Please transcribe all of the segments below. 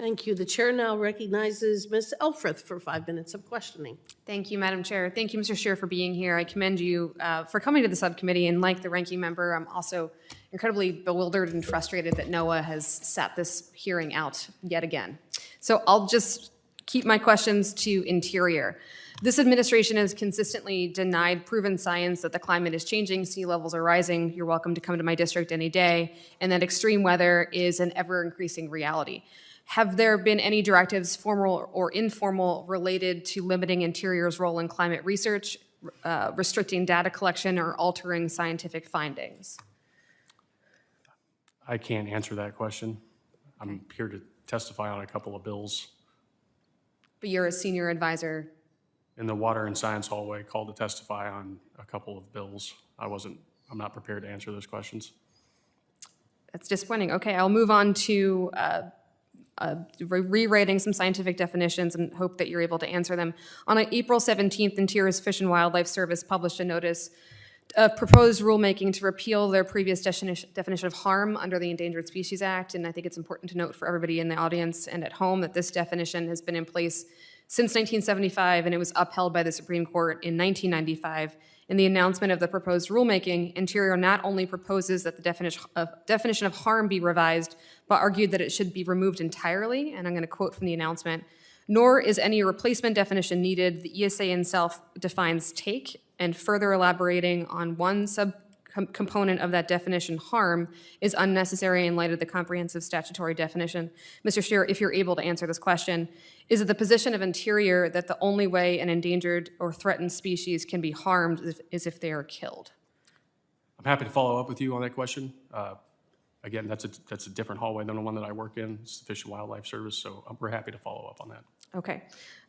Thank you. The chair now recognizes Ms. Elfreth for 5 minutes of questioning. Thank you, Madam Chair. Thank you, Mr. Sherer, for being here. I commend you for coming to the subcommittee, and like the ranking member, I'm also incredibly bewildered and frustrated that NOAA has sat this hearing out yet again. So I'll just keep my questions to Interior. This administration has consistently denied proven science that the climate is changing, sea levels are rising, you're welcome to come to my district any day, and that extreme weather is an ever-increasing reality. Have there been any directives, formal or informal, related to limiting Interior's role in climate research, restricting data collection, or altering scientific findings? I can't answer that question. I'm here to testify on a couple of bills. But you're a senior advisor. In the Water and Science hallway, called to testify on a couple of bills. I'm not prepared to answer those questions. That's disappointing. Okay, I'll move on to rewriting some scientific definitions and hope that you're able to answer them. On April 17th, Interior's Fish and Wildlife Service published a notice of proposed rulemaking to repeal their previous definition of harm under the Endangered Species Act. And I think it's important to note for everybody in the audience and at home that this definition has been in place since 1975, and it was upheld by the Supreme Court in 1995. In the announcement of the proposed rulemaking, Interior not only proposes that the definition of harm be revised, but argued that it should be removed entirely, and I'm going to quote from the announcement, "Nor is any replacement definition needed. The ESA itself defines take, and further elaborating on one subcomponent of that definition, harm, is unnecessary in light of the comprehensive statutory definition." Mr. Sherer, if you're able to answer this question, is it the position of Interior that the only way an endangered or threatened species can be harmed is if they are killed? I'm happy to follow up with you on that question. Again, that's a different hallway than the one that I work in. It's the Fish and Wildlife Service, so we're happy to follow up on that. Okay.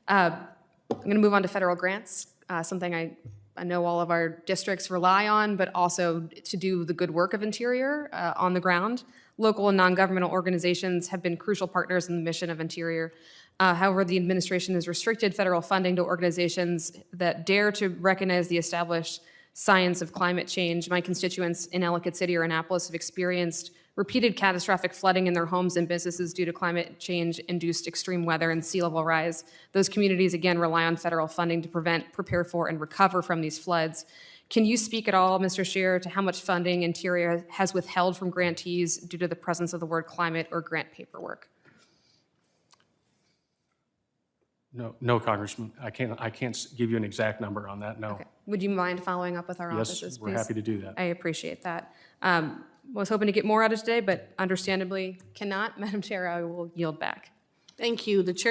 I'm going to move on to federal grants, something I know all of our districts rely on, but also to do the good work of Interior on the ground. Local and non-governmental organizations have been crucial partners in the mission of Interior. However, the administration has restricted federal funding to organizations that dare to recognize the established science of climate change. My constituents in Ellicott City or Annapolis have experienced repeated catastrophic flooding in their homes and businesses due to climate change-induced extreme weather and sea level rise. Those communities, again, rely on federal funding to prevent, prepare for, and recover from these floods. Can you speak at all, Mr. Sherer, to how much funding Interior has withheld from grantees due to the presence of the word climate or grant paperwork? No, Congressman. I can't give you an exact number on that, no. Okay. Would you mind following up with our offices, Yes, please? we're happy to do that. I appreciate that. Was hoping to get more out of today, but understandably cannot. Madam Chair, I will yield back. Thank you. The chair